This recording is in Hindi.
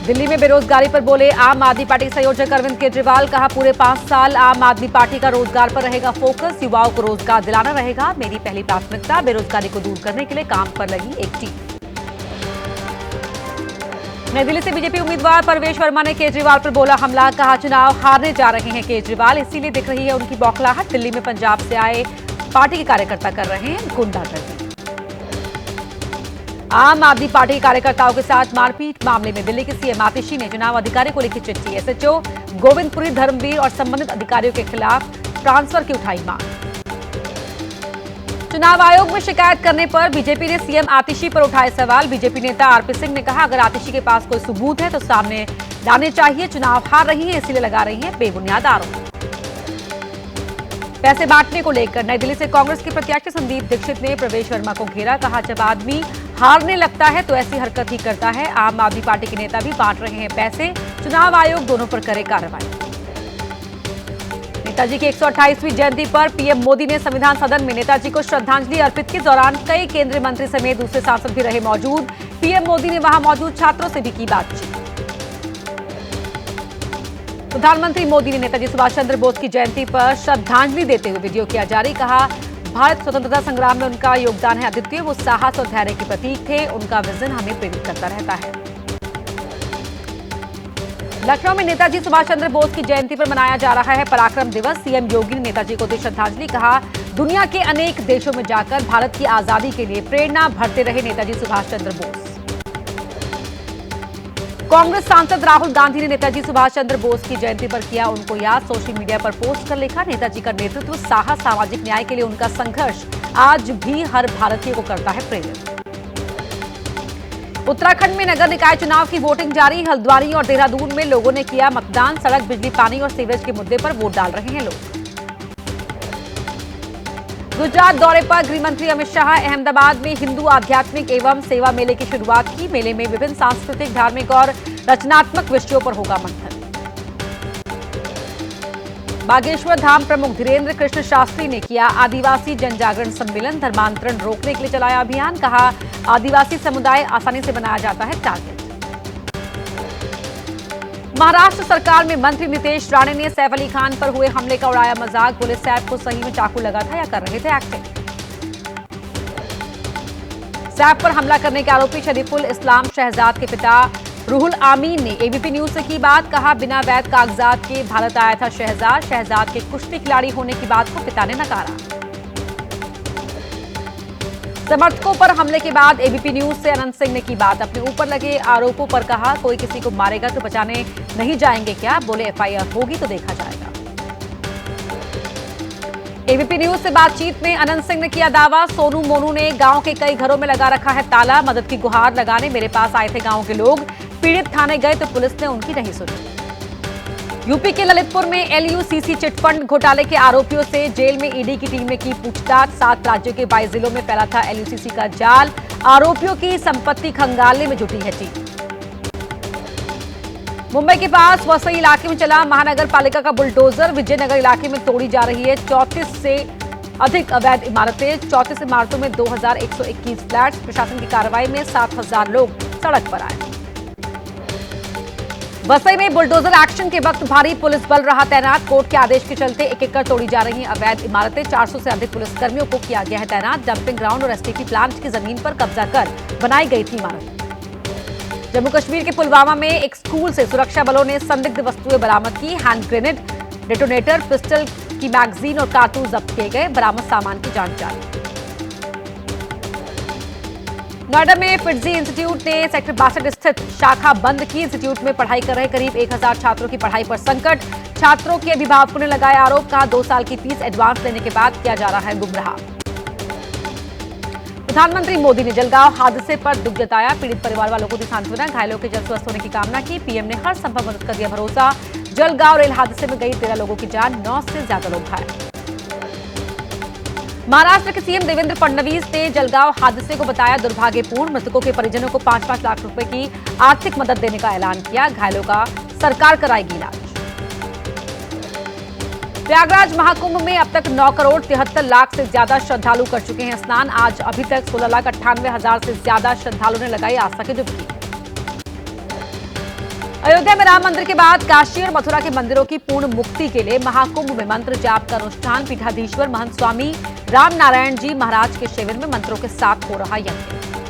दिल्ली में बेरोजगारी पर बोले आम आदमी पार्टी संयोजक अरविंद केजरीवाल। कहा पूरे 5 साल आम आदमी पार्टी का रोजगार पर रहेगा फोकस। युवाओं को रोजगार दिलाना रहेगा मेरी पहली प्राथमिकता। बेरोजगारी को दूर करने के लिए काम पर लगी एक टीम। नई दिल्ली से बीजेपी उम्मीदवार परवेश वर्मा ने केजरीवाल पर बोला हमला। कहा चुनाव हारने जा रहे हैं केजरीवाल, इसीलिए दिख रही है उनकी बौखलाहट। दिल्ली में पंजाब से आए पार्टी के कार्यकर्ता कर रहे हैं गुंडागर्दी। आम आदमी पार्टी के कार्यकर्ताओं के साथ मारपीट मामले में दिल्ली के सीएम आतिशी ने चुनाव अधिकारी को लिखी चिट्ठी। एसएचओ गोविंदपुरी, धर्मवीर और संबंधित अधिकारियों के खिलाफ ट्रांसफर की उठाई मांग। चुनाव आयोग में शिकायत करने पर बीजेपी ने सीएम आतिशी पर उठाए सवाल। बीजेपी नेता आरपी सिंह ने कहा अगर आतिशी के पास कोई सबूत है तो सामने लाने चाहिए। चुनाव हार रही है इसलिए लगा रही है बेबुनियाद आरोप। पैसे बांटने को लेकर नई दिल्ली से कांग्रेस के प्रत्याशी संदीप दीक्षित ने प्रवेश वर्मा को घेरा। कहा जब आदमी हारने लगता है तो ऐसी हरकत ही करता है। आम आदमी पार्टी के नेता भी बांट रहे हैं पैसे। चुनाव आयोग दोनों पर करे कार्रवाई। नेताजी की 128वीं जयंती पर पीएम मोदी ने संविधान सदन में नेताजी को श्रद्धांजलि अर्पित की। दौरान कई केंद्रीय मंत्री समेत दूसरे सांसद भी रहे मौजूद। पीएम मोदी ने वहां मौजूद छात्रों से भी की बातचीत। प्रधानमंत्री मोदी ने नेताजी सुभाष चंद्र बोस की जयंती पर श्रद्धांजलि देते हुए वीडियो किया जारी। कहा भारत स्वतंत्रता संग्राम में उनका योगदान है अद्वितीय। वो साहस और धैर्य के प्रतीक थे। उनका विजन हमें प्रेरित करता रहता है। लखनऊ में नेताजी सुभाष चंद्र बोस की जयंती पर मनाया जा रहा है पराक्रम दिवस। सीएम योगी ने नेताजी को दी श्रद्धांजलि। कहा दुनिया के अनेक देशों में जाकर भारत की आजादी के लिए प्रेरणा भरते रहे नेताजी सुभाष चंद्र बोस। कांग्रेस सांसद राहुल गांधी ने नेताजी सुभाष चंद्र बोस की जयंती पर किया उनको याद। सोशल मीडिया पर पोस्ट कर लिखा नेताजी का नेतृत्व, साहस, सामाजिक न्याय के लिए उनका संघर्ष आज भी हर भारतीय को करता है प्रेरित। उत्तराखंड में नगर निकाय चुनाव की वोटिंग जारी। हल्द्वानी और देहरादून में लोगों ने किया मतदान। सड़क, बिजली, पानी और सीवरेज के मुद्दे पर वोट डाल रहे हैं लोग। गुजरात दौरे पर गृह मंत्री अमित शाह अहमदाबाद में हिंदू आध्यात्मिक एवं सेवा मेले की शुरुआत की। मेले में विभिन्न सांस्कृतिक, धार्मिक और रचनात्मक विषयों पर होगा मंथन। बागेश्वर धाम प्रमुख धीरेन्द्र कृष्ण शास्त्री ने किया आदिवासी जनजागरण सम्मेलन। धर्मांतरण रोकने के लिए चलाया अभियान। कहा आदिवासी समुदाय आसानी से बनाया जाता है टारगेट। महाराष्ट्र सरकार में मंत्री नितेश राणे ने सैफ अली खान पर हुए हमले का उड़ाया मजाक। बोले सैफ को सही में चाकू लगा था या कर रहे थे एक्टिंग। सैफ पर हमला करने के आरोपी शरीफुल इस्लाम शहजाद के पिता रूहुल आमीन ने एबीपी न्यूज से की बात। कहा बिना वैध कागजात के भारत आया था शहजाद के कुश्ती खिलाड़ी होने की बात को पिता ने नकारा। समर्थकों पर हमले के बाद एबीपी न्यूज से अनंत सिंह ने की बात। अपने ऊपर लगे आरोपों पर कहा कोई किसी को मारेगा तो बचाने नहीं जाएंगे क्या। बोले एफआईआर होगी तो देखा जाएगा। एबीपी न्यूज से बातचीत में अनंत सिंह ने किया दावा। सोनू मोनू ने गांव के कई घरों में लगा रखा है ताला। मदद की गुहार लगाने मेरे पास आए थे गांव के लोग। पीड़ित थाने गए तो पुलिस ने उनकी नहीं सुनी। यूपी के ललितपुर में एलयूसीसी चिटफंड घोटाले के आरोपियों से जेल में ईडी की टीम ने की पूछताछ। 7 राज्यों के 22 जिलों में फैला था एलयूसीसी का जाल। आरोपियों की संपत्ति खंगालने में जुटी है टीम। मुंबई के पास वसई इलाके में चला महानगर पालिका का बुलडोजर। विजयनगर इलाके में तोड़ी जा रही है 34 से अधिक अवैध इमारतें। 34 इमारतों में 2121 फ्लैट्स। प्रशासन की कार्रवाई में 7000 लोग सड़क पर आए। वसई में बुलडोजर एक्शन के वक्त भारी पुलिस बल रहा तैनात। कोर्ट के आदेश के चलते एक एक कर तोड़ी जा रही हैं अवैध इमारतें। 400 से अधिक पुलिसकर्मियों को किया गया है तैनात। डंपिंग ग्राउंड और एसटीपी प्लांट की जमीन पर कब्जा कर बनाई गई थी इमारत। जम्मू कश्मीर के पुलवामा में एक स्कूल से सुरक्षा बलों ने संदिग्ध वस्तुएं बरामद की। हैंड ग्रेनेड, डेटोनेटर, पिस्टल की मैगजीन और कारतूस जब्त किए गए। बरामद सामान की जांच जारी। नोएडा में फिटजी इंस्टीट्यूट ने सेक्टर 62 स्थित शाखा बंद की। इंस्टीट्यूट में पढ़ाई कर रहे करीब 1000 छात्रों की पढ़ाई पर संकट। छात्रों के अभिभावकों ने लगाया आरोप। कहा 2 साल की फीस एडवांस लेने के बाद किया जा रहा है गुमराह। प्रधानमंत्री मोदी ने जलगांव हादसे पर दुख जताया। पीड़ित परिवार वालों को दी सांत्वना। घायलों के जल्द स्वस्थ होने की कामना की। पीएम ने हर संभव मदद का दिया भरोसा। जलगांव रेल हादसे में गई 13 लोगों की जान, 9 से ज्यादा लोग घायल। महाराष्ट्र के सीएम देवेंद्र फडणवीस ने जलगांव हादसे को बताया दुर्भाग्यपूर्ण। मृतकों के परिजनों को 5-5 लाख रुपए की आर्थिक मदद देने का ऐलान किया। घायलों का सरकार कराएगी इलाज। प्रयागराज महाकुंभ में अब तक 9 करोड़ 73 लाख से ज्यादा श्रद्धालु कर चुके हैं स्नान। आज अभी तक 16,98,000 से ज्यादा श्रद्धालुओं ने लगाई आस्था की डुबकी। अयोध्या में राम मंदिर के बाद काशी और मथुरा के मंदिरों की पूर्ण मुक्ति के लिए महाकुंभ में मंत्र जाप का अनुष्ठान पीठाधीश्वर महंत स्वामी राम नारायण जी महाराज के शिविर में मंत्रों के साथ हो रहा यज्ञ।